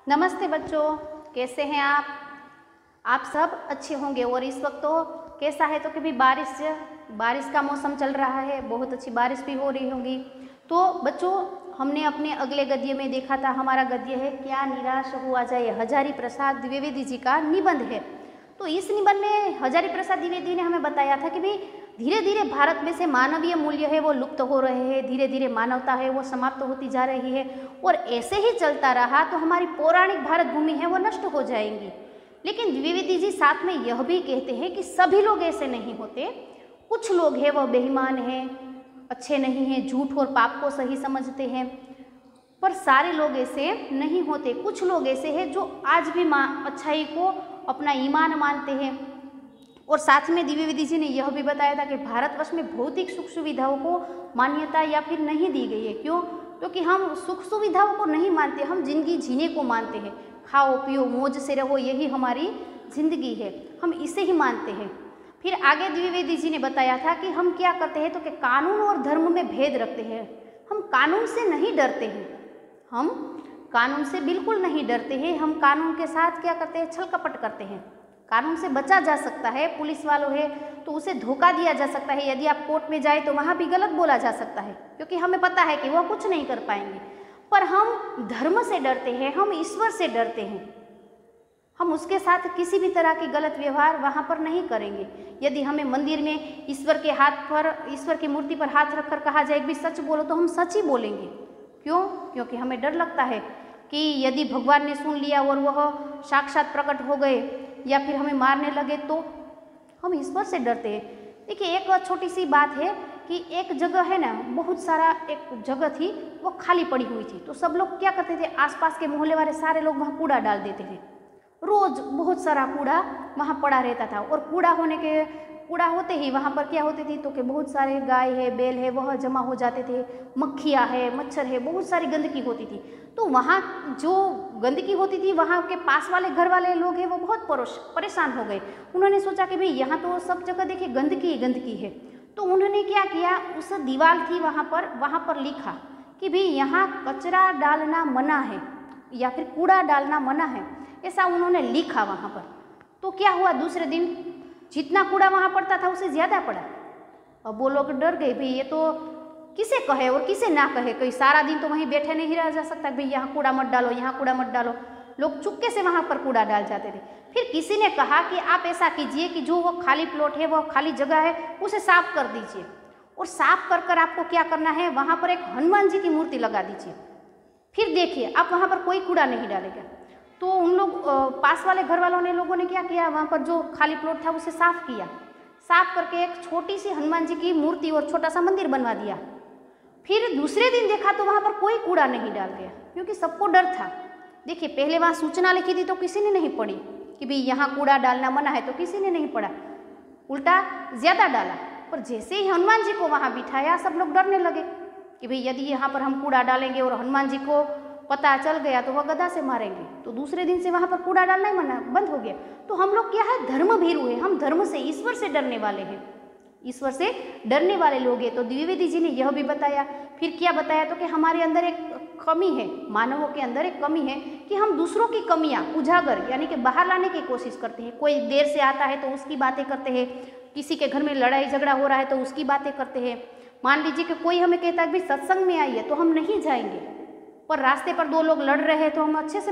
नमस्ते बच्चों, कैसे हैं आप? आप सब अच्छे होंगे। और इस वक्त तो कैसा है, तो कभी बारिश का मौसम चल रहा है, बहुत अच्छी बारिश भी हो रही होगी। तो बच्चों, हमने अपने अगले गद्य में देखा था, हमारा गद्य है क्या निराश हुआ जाए, हजारी प्रसाद द्विवेदी जी का निबंध है। तो इस निबंध में हजारी प्रसाद द्विवेदी ने हमें बताया था कि भाई धीरे धीरे भारत में से मानवीय मूल्य है वो लुप्त हो रहे हैं, धीरे धीरे मानवता है वो समाप्त होती जा रही है, और ऐसे ही चलता रहा तो हमारी पौराणिक भारत भूमि है वो नष्ट हो जाएंगी। लेकिन द्विवेदी जी साथ में यह भी कहते हैं कि सभी लोग ऐसे नहीं होते, कुछ लोग हैं वह बेईमान हैं, अच्छे नहीं हैं, झूठ और पाप को सही समझते हैं, पर सारे लोग ऐसे नहीं होते। कुछ लोग ऐसे हैं जो आज भी अच्छाई को अपना ईमान मानते हैं। और साथ में द्विवेदी जी ने यह भी बताया था कि भारतवर्ष में भौतिक सुख सुविधाओं को मान्यता या फिर नहीं दी गई है। क्यों? क्योंकि हम सुख सुविधाओं को नहीं मानते, हम जिंदगी जीने को मानते हैं। खाओ पियो मौज से रहो, यही हमारी जिंदगी है, हम इसे ही मानते हैं। फिर आगे द्विवेदी जी ने बताया था कि हम क्या करते हैं, तो कि कानून और धर्म में भेद रखते हैं। हम कानून से नहीं डरते हैं, हम कानून से बिल्कुल नहीं डरते हैं। हम कानून के साथ क्या करते हैं, छल कपट करते हैं। कानून से बचा जा सकता है, पुलिस वालों है तो उसे धोखा दिया जा सकता है, यदि आप कोर्ट में जाए तो वहाँ भी गलत बोला जा सकता है, क्योंकि हमें पता है कि वह कुछ नहीं कर पाएंगे। पर हम धर्म से डरते हैं, हम ईश्वर से डरते हैं, हम उसके साथ किसी भी तरह की गलत व्यवहार वहाँ पर नहीं करेंगे। यदि हमें मंदिर में ईश्वर की मूर्ति पर हाथ रखकर कहा जाए कि सच बोलो, तो हम सच ही बोलेंगे। क्यों? क्योंकि हमें डर लगता है कि यदि भगवान ने सुन लिया और वह साक्षात प्रकट हो गए या फिर हमें मारने लगे, तो हम ईश्वर से डरते हैं। देखिए, एक छोटी सी बात है कि एक जगह है ना, बहुत सारा एक जगह थी वो खाली पड़ी हुई थी, तो सब लोग क्या करते थे, आसपास के मोहल्ले वाले सारे लोग वहाँ कूड़ा डाल देते थे। रोज बहुत सारा कूड़ा वहाँ पड़ा रहता था, और कूड़ा होते ही वहाँ पर क्या होती थी, तो कि बहुत सारे गाय है, बैल है, वह जमा हो जाते थे, मक्खियाँ है, मच्छर है, बहुत सारी गंदगी होती थी। तो वहाँ जो गंदगी होती थी, वहाँ के पास वाले घर वाले लोग हैं वो बहुत परेशान हो गए। उन्होंने सोचा कि भाई यहाँ तो सब जगह देखिए गंदगी है। तो उन्होंने क्या किया, उस दीवार थी वहाँ पर लिखा कि भाई यहाँ कचरा डालना मना है या फिर कूड़ा डालना मना है, ऐसा उन्होंने लिखा वहाँ पर। तो क्या हुआ, दूसरे दिन जितना कूड़ा वहाँ पड़ता था उससे ज़्यादा पड़ा। अब वो लोग डर गए, भाई ये तो किसे कहे और किसे ना कहे, कोई सारा दिन तो वहीं बैठे नहीं रह जा सकता, भाई यहाँ कूड़ा मत डालो, यहाँ कूड़ा मत डालो। लोग चुपके से वहाँ पर कूड़ा डाल जाते थे। फिर किसी ने कहा कि आप ऐसा कीजिए कि जो वो खाली प्लॉट है, वो खाली जगह है, उसे साफ कर दीजिए, और साफ कर आपको क्या करना है, वहाँ पर एक हनुमान जी की मूर्ति लगा दीजिए। फिर देखिए आप वहाँ पर कोई कूड़ा नहीं डालेगा। तो उन लोग पास वाले घर वालों ने लोगों ने क्या किया, वहाँ पर जो खाली प्लॉट था उसे साफ किया, साफ करके एक छोटी सी हनुमान जी की मूर्ति और छोटा सा मंदिर बनवा दिया। फिर दूसरे दिन देखा तो वहाँ पर कोई कूड़ा नहीं डाल गया, क्योंकि सबको डर था। देखिए, पहले वहाँ सूचना लिखी थी तो किसी ने नहीं पढ़ी कि भाई यहाँ कूड़ा डालना मना है, तो किसी ने नहीं पढ़ा, उल्टा ज़्यादा डाला। पर जैसे ही हनुमान जी को वहाँ बिठाया, सब लोग डरने लगे कि भाई यदि यहाँ पर हम कूड़ा डालेंगे और हनुमान जी को पता चल गया तो वह गदा से मारेंगे। तो दूसरे दिन से वहाँ पर कूड़ा डालना ही मना बंद हो गया। तो हम लोग क्या है, धर्म भीरू है, हम धर्म से, ईश्वर से डरने वाले हैं, ईश्वर से डरने वाले लोग हैं। तो द्विवेदी जी ने यह भी बताया। फिर क्या बताया, तो कि हमारे अंदर एक कमी है, मानवों के अंदर एक कमी है कि हम दूसरों की कमियां उजागर यानी कि बाहर लाने की कोशिश करते हैं। कोई देर से आता है तो उसकी बातें करते हैं, किसी के घर में लड़ाई झगड़ा हो रहा है तो उसकी बातें करते हैं। मान लीजिए कि कोई हमें कहता है कि सत्संग में आइए, तो हम नहीं जाएंगे, पर रास्ते पर दो लोग लड़ रहे हैं तो हम अच्छे से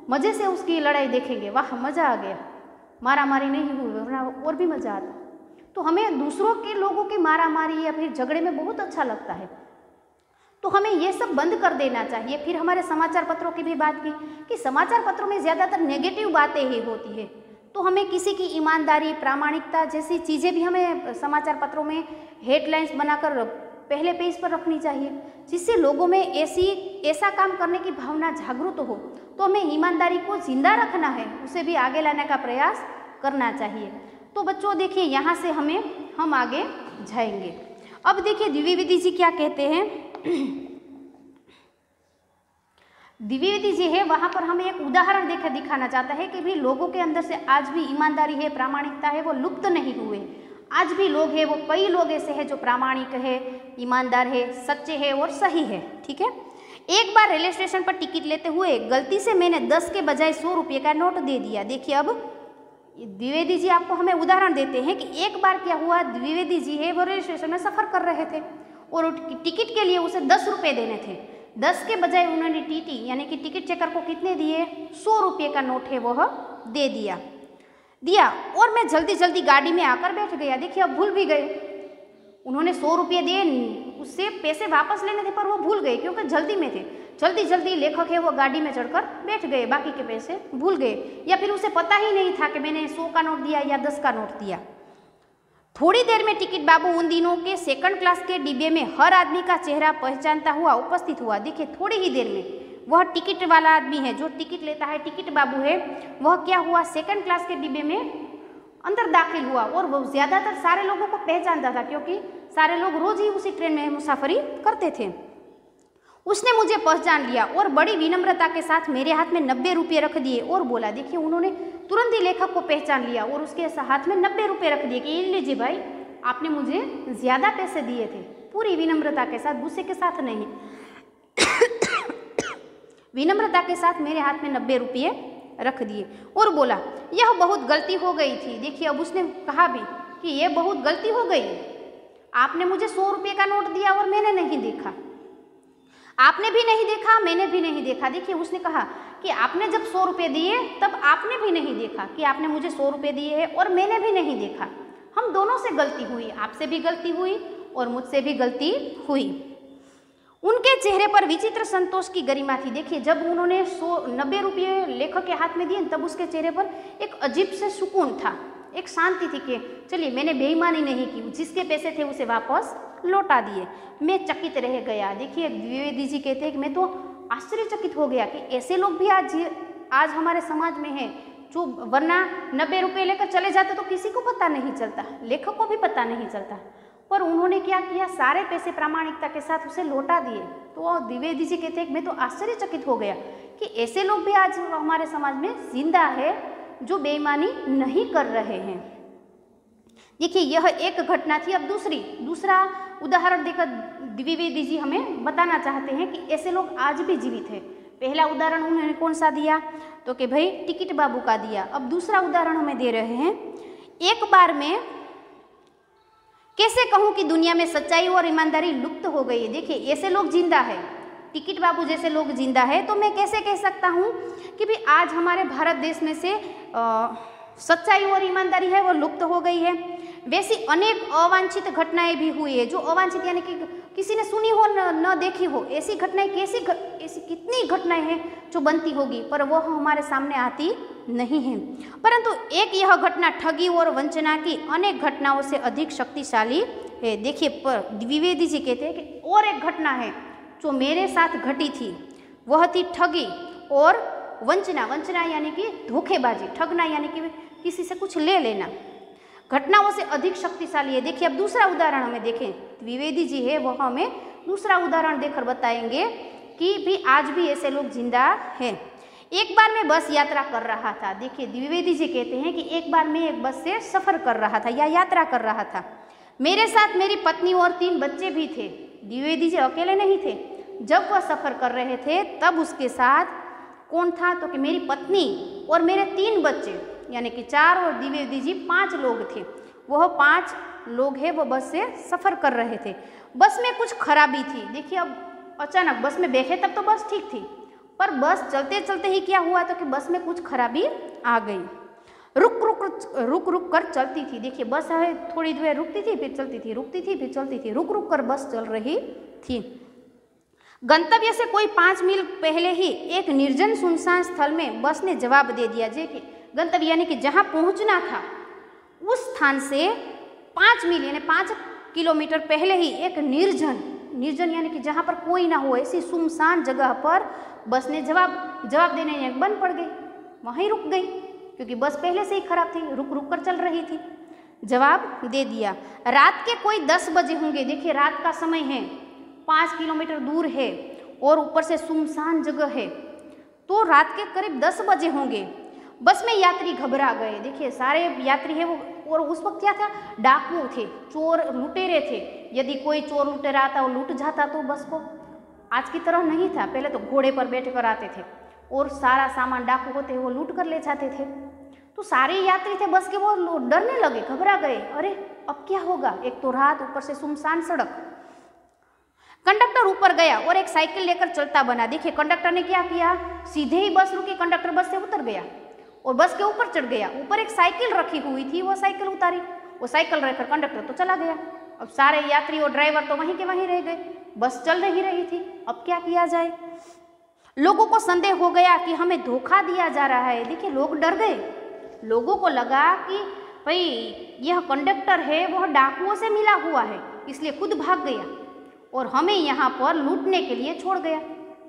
मज़े से उसकी लड़ाई देखेंगे, वाह मज़ा आ गया, मारा मारी नहीं हुई, वरना और भी मज़ा आता। तो हमें दूसरों के लोगों की मारा मारी या फिर झगड़े में बहुत अच्छा लगता है, तो हमें ये सब बंद कर देना चाहिए। फिर हमारे समाचार पत्रों की भी बात की कि समाचार पत्रों में ज़्यादातर नेगेटिव बातें ही होती है, तो हमें किसी की ईमानदारी, प्रामाणिकता जैसी चीज़ें भी हमें समाचार पत्रों में हेडलाइंस बनाकर पहले पेज पर रखनी चाहिए, जिससे लोगों में ऐसा काम करने की भावना जागृत हो। तो हमें ईमानदारी को जिंदा रखना है, उसे भी आगे लाने का प्रयास करना चाहिए। तो बच्चों देखिए, यहाँ से हम आगे जाएंगे। अब देखिए द्विवेदी जी क्या कहते हैं। द्विवेदी जी है वहाँ पर हमें एक उदाहरण दिखाना चाहता है कि भी लोगों के अंदर से आज भी ईमानदारी है, प्रामाणिकता है, वो लुप्त नहीं हुए। आज भी लोग हैं, वो कई लोग ऐसे हैं जो प्रामाणिक है, ईमानदार है, सच्चे हैं और सही है। ठीक है, एक बार रेलवे स्टेशन पर टिकट लेते हुए गलती से मैंने 10 के बजाय 100 रुपये का नोट दे दिया। देखिए अब द्विवेदी जी आपको हमें उदाहरण देते हैं कि एक बार क्या हुआ, द्विवेदी जी है वो रेलवे स्टेशन में सफ़र कर रहे थे और टिकट के लिए उसे 10 रुपये देने थे। 10 के बजाय उन्होंने टीटी यानी कि टिकट चेकर को कितने दिए, 100 रुपये का नोट है वह दे दिया और मैं जल्दी जल्दी गाड़ी में आकर बैठ गया। देखिए अब भूल भी गए, उन्होंने 100 रुपये दिए, उससे पैसे वापस लेने थे पर वो भूल गए क्योंकि जल्दी में थे। जल्दी जल्दी लेखक है वो गाड़ी में चढ़कर बैठ गए, बाकी के पैसे भूल गए या फिर उसे पता ही नहीं था कि मैंने 100 का नोट दिया या 10 का नोट दिया। थोड़ी देर में टिकट बाबू उन दिनों के सेकंड क्लास के डिब्बे में हर आदमी का चेहरा पहचानता हुआ उपस्थित हुआ। देखिए थोड़ी ही देर में वह टिकट वाला आदमी है जो टिकट लेता है, टिकट बाबू है, वह क्या हुआ, सेकंड क्लास के डिब्बे में अंदर दाखिल हुआ और वो ज़्यादातर सारे लोगों को पहचानता था क्योंकि सारे लोग रोज ही उसी ट्रेन में मुसाफरी करते थे। उसने मुझे पहचान लिया और बड़ी विनम्रता के साथ मेरे हाथ में 90 रुपये रख दिए और बोला। देखिए उन्होंने तुरंत ही लेखक को पहचान लिया और उसके हाथ में 90 रुपये रख दिए कि ये लीजिए भाई, आपने मुझे ज़्यादा पैसे दिए थे। पूरी विनम्रता के साथ, गुस्से के साथ नहीं, विनम्रता के साथ मेरे हाथ में 90 रुपये रख दिए और बोला यह बहुत गलती हो गई थी। देखिए अब उसने कहा भी कि यह बहुत गलती हो गई, आपने मुझे 100 रुपये का नोट दिया और मैंने नहीं देखा, आपने भी नहीं देखा, मैंने भी नहीं देखा। देखिए उसने कहा कि आपने जब 100 रुपये दिए तब आपने भी नहीं देखा कि आपने मुझे 100 रुपये दिए हैं और मैंने भी नहीं देखा। हम दोनों से गलती हुई, आपसे भी गलती हुई और मुझसे भी गलती हुई। उनके चेहरे पर विचित्र संतोष की गरिमा थी। देखिए जब उन्होंने 90 रुपये लेखक के हाथ में दिए तब उसके चेहरे पर एक अजीब से सुकून था, एक शांति थी कि चलिए मैंने बेईमानी नहीं की, जिसके पैसे थे उसे वापस लौटा दिए। मैं चकित रह गया। देखिए द्विवेदी जी कहते हैं कि मैं तो आश्चर्यचकित हो गया कि ऐसे लोग भी आज हमारे समाज में हैं जो वरना 90 रुपये लेकर चले जाते तो किसी को पता नहीं चलता, लेखक को भी पता नहीं चलता, पर उन्होंने क्या किया, सारे पैसे प्रामाणिकता के साथ उसे लौटा दिए। तो द्विवेदी जी कहते हैं कि मैं तो आश्चर्यचकित हो गया कि ऐसे लोग भी आज हमारे समाज में जिंदा है जो बेईमानी नहीं कर रहे हैं। देखिए यह एक घटना थी। अब दूसरा उदाहरण देकर द्विवेदी जी हमें बताना चाहते हैं कि ऐसे लोग आज भी जीवित हैं। पहला उदाहरण उन्होंने कौन सा दिया, तो कि भाई टिकट बाबू का दिया। अब दूसरा उदाहरण हमें दे रहे हैं, एक बार में कैसे कहूँ कि दुनिया में सच्चाई और ईमानदारी लुप्त हो गई है। देखिए ऐसे लोग जिंदा है, टिकट बाबू जैसे लोग जिंदा है, तो मैं कैसे कह सकता हूँ कि भी आज हमारे भारत देश में से सच्चाई और ईमानदारी है वो लुप्त हो गई है। वैसी अनेक अवांछित घटनाएं भी हुई है, जो अवांछित यानी कि किसी ने सुनी हो न देखी हो, ऐसी घटनाएं ऐसी कितनी घटनाएं हैं जो बनती होगी पर वो हमारे सामने आती नहीं है। परंतु एक यह घटना ठगी और वंचना की अनेक घटनाओं से अधिक शक्तिशाली है। देखिए पर द्विवेदी जी कहते हैं कि और एक घटना है जो मेरे साथ घटी थी, वह थी ठगी और वंचना यानी कि धोखेबाजी, ठगना यानी कि किसी से कुछ ले लेना, घटनाओं से अधिक शक्तिशाली है। देखिए अब दूसरा उदाहरण हमें देखें, द्विवेदी जी है वह हमें दूसरा उदाहरण देकर बताएंगे कि भी आज भी ऐसे लोग जिंदा हैं। एक बार मैं बस यात्रा कर रहा था। देखिए द्विवेदी जी कहते हैं कि एक बार मैं एक बस से सफ़र कर रहा था या यात्रा कर रहा था, मेरे साथ मेरी पत्नी और 3 बच्चे भी थे। द्विवेदी जी अकेले नहीं थे, जब वह सफ़र कर रहे थे तब उसके साथ कौन था, तो कि मेरी पत्नी और मेरे 3 बच्चे यानी कि 4 और द्विवेदी जी 5 लोग थे। वह 5 लोग हैं वो बस से सफ़र कर रहे थे। बस में कुछ खराबी थी। देखिए अब अचानक बस में बैठे तब तो बस ठीक थी, पर बस चलते चलते ही क्या हुआ, तो कि बस में कुछ खराबी आ गई। रुक कर चलती थी। देखिए बस है थोड़ी देर रुकती थी फिर चलती थी, रुकती थी फिर चलती थी, रुक कर बस चल रही थी। गंतव्य से कोई 5 मील पहले ही एक निर्जन सुनसान स्थल में बस ने जवाब दे दिया। गंतव्य यानी कि जहाँ पहुँचना था उस स्थान से 5 मील यानी 5 किलोमीटर पहले ही एक निर्जन यानी कि जहाँ पर कोई ना हो ऐसी सुनसान जगह पर बस ने जवाब देने बंद पड़ गई, वहीं रुक गई क्योंकि बस पहले से ही खराब थी, रुक कर चल रही थी। जवाब दे दिया। रात के कोई 10 बजे होंगे। देखिए रात का समय है, 5 किलोमीटर दूर है और ऊपर से सुनसान जगह है, तो रात के करीब 10 बजे होंगे। बस में यात्री घबरा गए। देखिए सारे यात्री है वो, और उस वक्त क्या था, डाकू थे, चोर लुटेरे थे। यदि कोई चोर लुटेरा आता और लूट जाता तो बस को आज की तरह नहीं था, पहले तो घोड़े पर बैठ कर आते थे और सारा सामान डाकू होते वो लूट कर ले जाते थे। तो सारे यात्री थे बस के वो डरने लगे, घबरा गए, अरे अब क्या होगा, एक तो रात, ऊपर से सुनसान सड़क। कंडक्टर ऊपर गया और एक साइकिल लेकर चलता बना। देखिए कंडक्टर ने क्या किया, सीधे ही बस रुकी, कंडक्टर बस से उतर गया और बस के ऊपर चढ़ गया। ऊपर एक साइकिल रखी हुई थी, वो साइकिल उतारी, वो साइकिल रहकर कंडक्टर तो चला गया। अब सारे यात्री और ड्राइवर तो वहीं के वहीं रह गए, बस चल नहीं रही थी। अब क्या किया जाए, लोगों को संदेह हो गया कि हमें धोखा दिया जा रहा है। देखिए लोग डर गए, लोगों को लगा कि भाई यह कंडक्टर है वह डाकुओं से मिला हुआ है, इसलिए खुद भाग गया और हमें यहाँ पर लूटने के लिए छोड़ गया।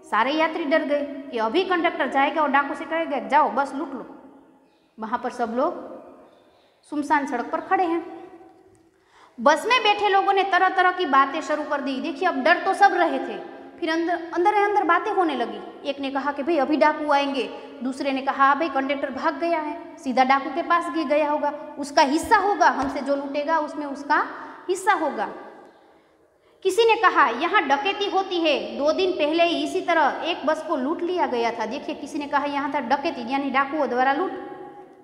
सारे यात्री डर गए कि अभी कंडक्टर जाएगा और डाकू से कहेगा जाओ बस लूट लो। वहाँ पर सब लोग सुनसान सड़क पर खड़े हैं। बस में बैठे लोगों ने तरह तरह की बातें शुरू कर दी। देखिए अब डर तो सब रहे थे, फिर अंदर बातें होने लगी। एक ने कहा कि भाई अभी डाकू आएंगे, दूसरे ने कहा भाई कंडक्टर भाग गया है, सीधा डाकू के पास गया होगा, उसका हिस्सा होगा, हमसे जो लूटेगा उसमें उसका हिस्सा होगा। किसी ने कहा यहाँ डकैती होती है, 2 दिन पहले ही इसी तरह एक बस को लूट लिया गया था। देखिए किसी ने कहा यहाँ था डकैती यानी डाकुओं द्वारा लूट,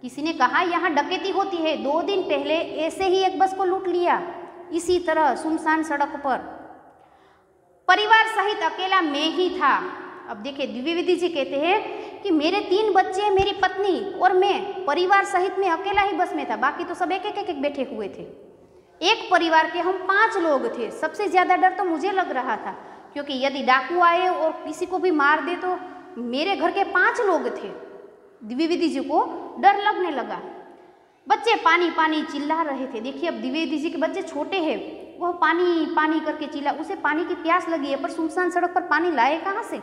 किसी ने कहा यहाँ डकैती होती है, 2 दिन पहले ऐसे ही एक बस को लूट लिया इसी तरह सुनसान सड़क पर। परिवार सहित अकेला मैं ही था। अब देखिए द्विवेदी जी कहते हैं कि मेरे 3 बच्चे, मेरी पत्नी और मैं, परिवार सहित मैं अकेला ही बस में था, बाकी तो सब एक एक बैठे हुए थे। एक परिवार के हम 5 लोग थे। सबसे ज़्यादा डर तो मुझे लग रहा था, क्योंकि यदि डाकू आए और किसी को भी मार दे तो मेरे घर के 5 लोग थे। द्विवेदी जी को डर लगने लगा। बच्चे पानी पानी चिल्ला रहे थे। देखिए अब द्विवेदी जी के बच्चे छोटे हैं, वह पानी पानी करके चिल्ला, उसे पानी की प्यास लगी है पर सुनसान सड़क पर पानी लाए कहाँ से,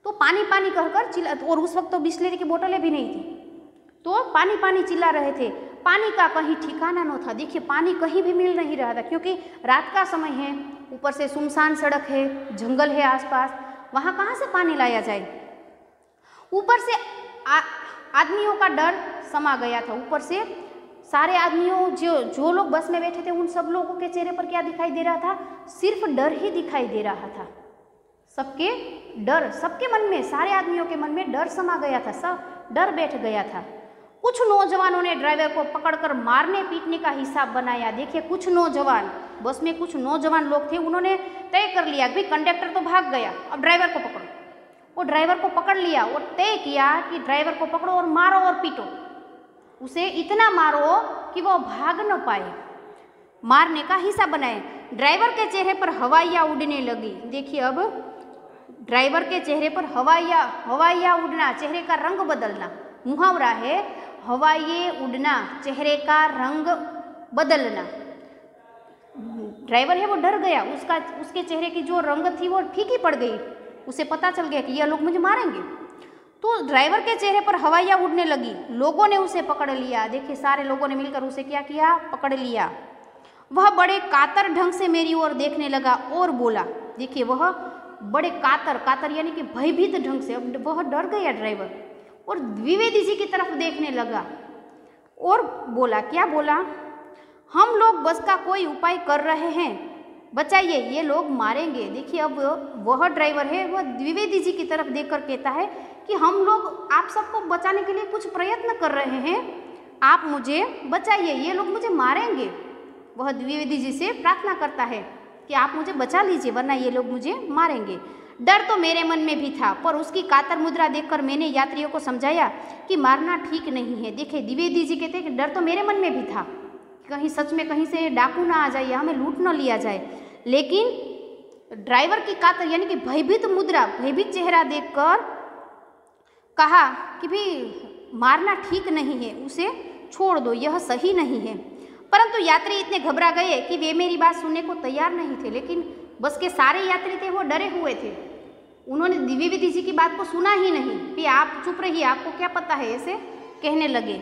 तो पानी पानी कहकर चिल्ला, और उस वक्त तो बिस्लेरी की बोतलें भी नहीं थी, तो पानी पानी चिल्ला रहे थे। पानी का कहीं ठिकाना न था। देखिए पानी कहीं भी मिल नहीं रहा था, क्योंकि रात का समय है, ऊपर से सुनसान सड़क है, जंगल है आसपास, वहाँ कहाँ से पानी लाया जाए। ऊपर से आदमियों का डर समा गया था। ऊपर से सारे आदमियों जो लोग बस में बैठे थे उन सब लोगों के चेहरे पर क्या दिखाई दे रहा था, सिर्फ डर ही दिखाई दे रहा था। सबके डर, सबके मन में, सारे आदमियों के मन में डर समा गया था, सब डर बैठ गया था। कुछ नौजवानों ने ड्राइवर को पकड़कर मारने पीटने का हिसाब बनाया। देखिए कुछ नौजवान, बस में कुछ नौजवान लोग थे, उन्होंने तय कर लिया कि कंडक्टर तो भाग गया, अब ड्राइवर को पकड़ो। वो ड्राइवर को पकड़ लिया और तय किया कि ड्राइवर को पकड़ो और मारो और पीटो, उसे इतना मारो कि वो भाग न पाए। मारने का हिस्सा बनाए। ड्राइवर के चेहरे पर हवाइयाँ उड़ने लगी। देखिए अब ड्राइवर के चेहरे पर हवाइयाँ उड़ना, चेहरे का रंग बदलना, मुहावरा है हवाइये उड़ना, चेहरे का रंग बदलना। ड्राइवर है वो डर गया, उसके चेहरे की जो रंग थी वो फीकी पड़ गई, उसे पता चल गया कि ये लोग मुझे मारेंगे। तो ड्राइवर के चेहरे पर हवाइयाँ उड़ने लगी। लोगों ने उसे पकड़ लिया। देखिए सारे लोगों ने मिलकर उसे क्या किया, पकड़ लिया। वह बड़े कातर ढंग से मेरी ओर देखने लगा और बोला। देखिए वह बड़े कातर यानी कि भयभीत ढंग से, अब वह डर गया ड्राइवर, और द्विवेदी जी की तरफ देखने लगा और बोला, क्या बोला, हम लोग बस का कोई उपाय कर रहे हैं, बचाइए, ये लोग मारेंगे। देखिए अब वह ड्राइवर है वह द्विवेदी जी की तरफ देखकर कहता है कि हम लोग आप सबको बचाने के लिए कुछ प्रयत्न कर रहे हैं, आप मुझे बचाइए, ये लोग मुझे मारेंगे। वह द्विवेदी जी से प्रार्थना करता है कि आप मुझे बचा लीजिए वरना ये लोग मुझे मारेंगे। डर तो मेरे मन में भी था, पर उसकी कातर मुद्रा देखकर मैंने यात्रियों को समझाया कि मारना ठीक नहीं है। देखिए द्विवेदी जी कहते हैं कि डर तो मेरे मन में भी था, कहीं सच में कहीं से डाकू ना आ जाए, हमें लूट न लिया जाए, लेकिन ड्राइवर की कातर यानी कि भयभीत मुद्रा, भयभीत चेहरा देखकर कहा कि भी मारना ठीक नहीं है, उसे छोड़ दो, यह सही नहीं है। परंतु यात्री इतने घबरा गए कि वे मेरी बात सुनने को तैयार नहीं थे। लेकिन बस के सारे यात्री थे वो डरे हुए थे, उन्होंने द्विवेदी जी की बात को सुना ही नहीं। भी आप चुप रहिए, आपको क्या पता है, ऐसे कहने लगे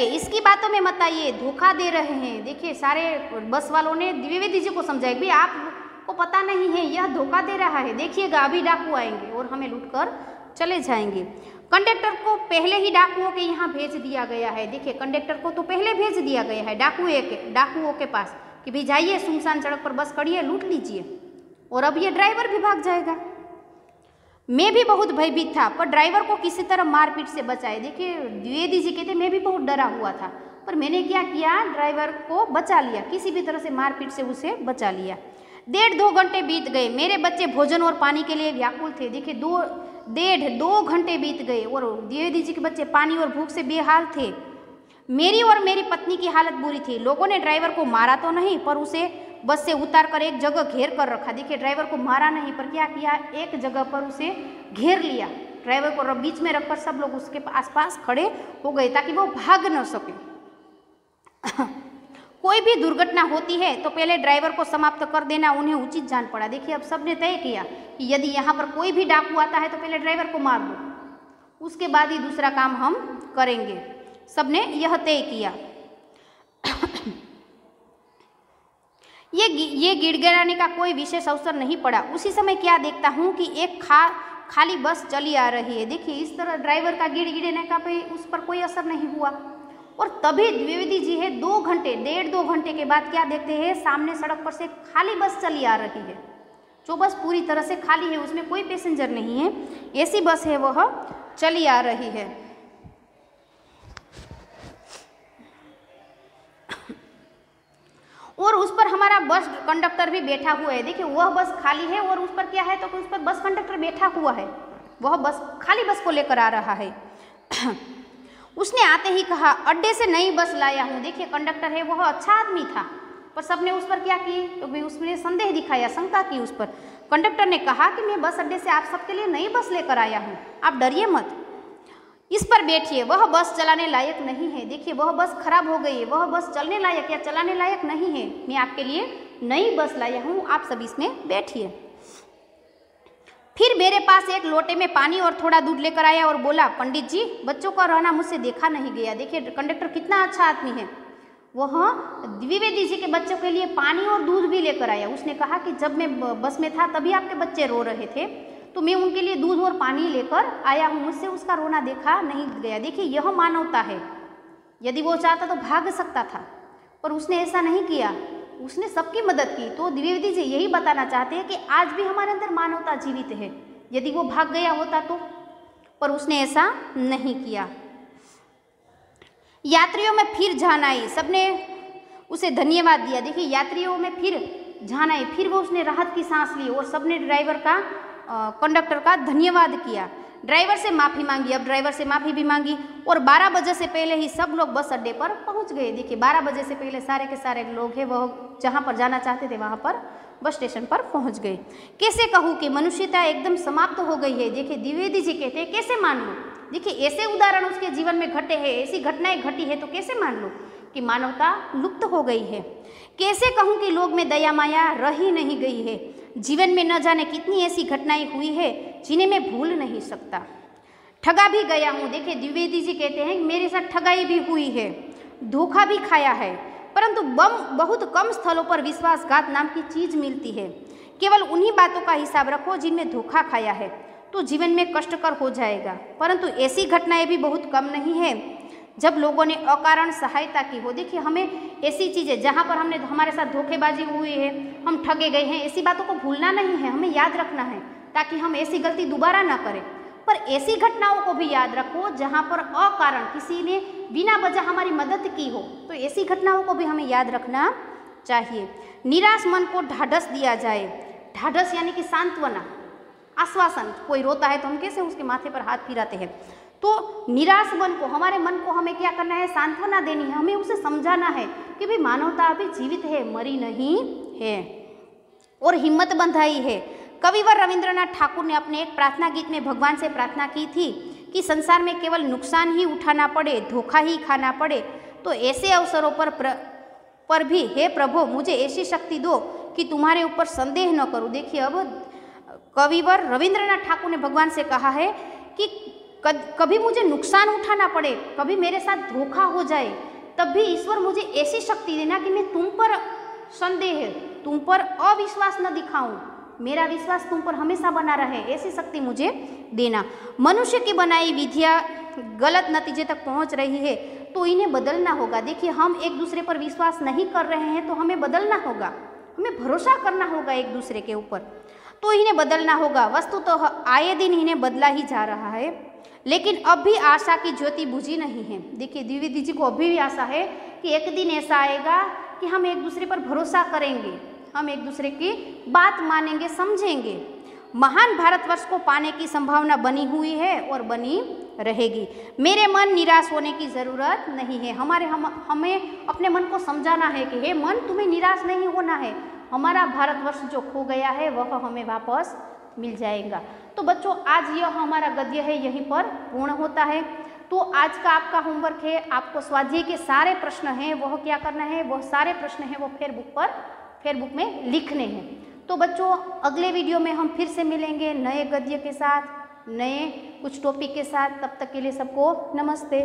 इसकी बातों में मत आइए, धोखा दे रहे हैं। देखिए सारे बस वालों ने द्विवेदी जी को समझाया भी आपको पता नहीं है, यह धोखा दे रहा है, देखिएगा अभी डाकू आएंगे और हमें लूटकर चले जाएंगे। कंडक्टर को पहले ही डाकुओं के यहाँ भेज दिया गया है। देखिए कंडक्टर को तो पहले भेज दिया गया है डाकुओं के पास, कि भाई जाइए सुनसान सड़क पर बस खड़ी है, लूट लीजिए, और अब ये ड्राइवर भी भाग जाएगा। मैं भी बहुत भयभीत था, पर ड्राइवर को किसी तरह मारपीट से बचाए। देखिए द्विवेदी जी कहते मैं भी बहुत डरा हुआ था, पर मैंने क्या किया, ड्राइवर को बचा लिया, किसी भी तरह से मारपीट से उसे बचा लिया। 1.5-2 घंटे बीत गए। मेरे बच्चे भोजन और पानी के लिए व्याकुल थे। देखिए 1.5-2 घंटे बीत गए और द्विवेदी जी के बच्चे पानी और भूख से बेहाल थे। मेरी और मेरी पत्नी की हालत बुरी थी। लोगों ने ड्राइवर को मारा तो नहीं, पर उसे बस से उतार कर एक जगह घेर कर रखा। देखिए ड्राइवर को मारा नहीं, पर क्या किया, एक जगह पर उसे घेर लिया। ड्राइवर को बीच में रखकर सब लोग उसके आसपास खड़े हो गए ताकि वो भाग न सके। कोई भी दुर्घटना होती है तो पहले ड्राइवर को समाप्त कर देना उन्हें उचित जान पड़ा। देखिए अब सबने तय किया कि यदि यहाँ पर कोई भी डाकू आता है तो पहले ड्राइवर को मार दो, उसके बाद ही दूसरा काम हम करेंगे। सबने यह तय किया। ये गिड़गिड़ाने का कोई विशेष अवसर नहीं पड़ा। उसी समय क्या देखता हूँ कि एक खाली बस चली आ रही है। देखिए इस तरह ड्राइवर का गिड़गिड़ाने का पे उस पर कोई असर नहीं हुआ। और तभी द्विवेदी जी है 1.5-2 घंटे के बाद क्या देखते हैं, सामने सड़क पर से खाली बस चली आ रही है। जो बस पूरी तरह से खाली है, उसमें कोई पैसेंजर नहीं है, ऐसी बस है वह चली आ रही है। और उस पर हमारा बस कंडक्टर भी बैठा हुआ है। देखिए वह बस खाली है और उस पर क्या है, तो उस पर बस कंडक्टर बैठा हुआ है, वह बस खाली बस को लेकर आ रहा है। उसने आते ही कहा, अड्डे से नई बस लाया हूँ। देखिए कंडक्टर है वह अच्छा आदमी था, पर सबने उस पर क्या की, तो भी उसने संदेह दिखाया, शंका की उस पर। कंडक्टर ने कहा कि मैं बस अड्डे से आप सबके लिए नई बस लेकर आया हूँ, आप डरिए मत, इस पर बैठिए। वह बस चलाने लायक नहीं है। देखिए वह बस खराब हो गई है, वह बस चलने लायक या चलाने लायक नहीं है। मैं आपके लिए नई बस लाया हूँ, आप सब इसमें बैठिए। फिर मेरे पास एक लोटे में पानी और थोड़ा दूध लेकर आया और बोला, पंडित जी बच्चों का रहना मुझसे देखा नहीं गया। देखिए कंडक्टर कितना अच्छा आदमी है, वह द्विवेदी जी के बच्चों के लिए पानी और दूध भी लेकर आया। उसने कहा कि जब मैं बस में था तभी आपके बच्चे रो रहे थे, तो मैं उनके लिए दूध और पानी लेकर आया हूँ, मुझसे उसका रोना देखा नहीं गया। देखिए यह मानवता है। यदि वो चाहता तो भाग सकता था, पर उसने ऐसा नहीं किया, उसने सबकी मदद की। तो द्विवेदी जी यही बताना चाहते हैं कि आज भी हमारे अंदर मानवता जीवित है। यदि वो भाग गया होता तो, पर उसने ऐसा नहीं किया। यात्रियों में फिर जान आई, सबने उसे धन्यवाद दिया। देखिए यात्रियों में फिर जान आई, फिर वो उसने राहत की सांस ली और सबने ड्राइवर का कंडक्टर का धन्यवाद किया। ड्राइवर से माफ़ी मांगी, अब ड्राइवर से माफ़ी भी मांगी और 12 बजे से पहले ही सब लोग बस अड्डे पर पहुंच गए। देखिए 12 बजे से पहले सारे के सारे लोग हैं वह जहां पर जाना चाहते थे वहां पर बस स्टेशन पर पहुंच गए। कैसे कहूँ कि मनुष्यता एकदम समाप्त हो गई है। देखिए द्विवेदी जी कहते हैं कैसे मान लो, देखिए ऐसे उदाहरण उसके जीवन में घटे हैं, ऐसी घटनाएं घटी है, तो कैसे मान लो कि मानवता लुप्त हो गई है। कैसे कहूँ कि लोग में दया माया रही नहीं गई है। जीवन में न जाने कितनी ऐसी घटनाएं हुई है जिन्हें मैं भूल नहीं सकता। ठगा भी गया हूँ। देखिए द्विवेदी जी कहते हैं मेरे साथ ठगाई भी हुई है, धोखा भी खाया है, परंतु बहुत कम स्थलों पर विश्वासघात नाम की चीज मिलती है। केवल उन्हीं बातों का हिसाब रखो जिनमें धोखा खाया है, तो जीवन में कष्टकर हो जाएगा। परंतु ऐसी घटनाएं भी बहुत कम नहीं है जब लोगों ने अकारण सहायता की हो। देखिए हमें ऐसी चीज़ें जहाँ पर हमने हमारे साथ धोखेबाजी हुई है, हम ठगे गए हैं, ऐसी बातों को भूलना नहीं है, हमें याद रखना है ताकि हम ऐसी गलती दोबारा ना करें। पर ऐसी घटनाओं को भी याद रखो जहाँ पर अकारण किसी ने बिना वजह हमारी मदद की हो, तो ऐसी घटनाओं को भी हमें याद रखना चाहिए। निराश मन को ढाढ़स दिया जाए। ढाढ़स यानी कि सांत्वना, आश्वासन। कोई रोता है तो हम कैसे उसके माथे पर हाथ फिराते हैं, तो निराश मन को, हमारे मन को हमें क्या करना है, सांत्वना देनी है। हमें उसे समझाना है कि भाई मानवता अभी जीवित है, मरी नहीं है, और हिम्मत बंधाई है। कविवर रविंद्रनाथ ठाकुर ने अपने एक प्रार्थना गीत में भगवान से प्रार्थना की थी कि संसार में केवल नुकसान ही उठाना पड़े, धोखा ही खाना पड़े, तो ऐसे अवसरों पर भी हे प्रभु मुझे ऐसी शक्ति दो कि तुम्हारे ऊपर संदेह न करूं। देखिए अब कविवर रविंद्रनाथ ठाकुर ने भगवान से कहा है कि कभी मुझे नुकसान उठाना पड़े, कभी मेरे साथ धोखा हो जाए, तब भी ईश्वर मुझे ऐसी शक्ति देना कि मैं तुम पर संदेह, तुम पर अविश्वास न दिखाऊं, मेरा विश्वास तुम पर हमेशा बना रहे, ऐसी शक्ति मुझे देना। मनुष्य की बनाई विधियाँ गलत नतीजे तक पहुंच रही है, तो इन्हें बदलना होगा। देखिए, हम एक दूसरे पर विश्वास नहीं कर रहे हैं तो हमें बदलना होगा, हमें भरोसा करना होगा एक दूसरे के ऊपर, तो इन्हें बदलना होगा। वस्तु तो आए दिन इन्हें बदला ही जा रहा है, लेकिन अब भी आशा की ज्योति बुझी नहीं है। देखिए, द्विवेदी जी को अभी भी आशा है कि एक दिन ऐसा आएगा कि हम एक दूसरे पर भरोसा करेंगे, हम एक दूसरे की बात मानेंगे, समझेंगे। महान भारतवर्ष को पाने की संभावना बनी हुई है और बनी रहेगी। मेरे मन, निराश होने की ज़रूरत नहीं है। हमें अपने मन को समझाना है कि हे मन, तुम्हें निराश नहीं होना है, हमारा भारतवर्ष जो खो गया है वह हमें वापस मिल जाएगा। तो बच्चों, आज यह हमारा गद्य है यहीं पर पूर्ण होता है। तो आज का आपका होमवर्क है, आपको स्वाध्याय के सारे प्रश्न हैं वह क्या करना है, वह सारे प्रश्न हैं वो फेयर बुक में लिखने हैं। तो बच्चों, अगले वीडियो में हम फिर से मिलेंगे नए गद्य के साथ, नए कुछ टॉपिक के साथ। तब तक के लिए सबको नमस्ते।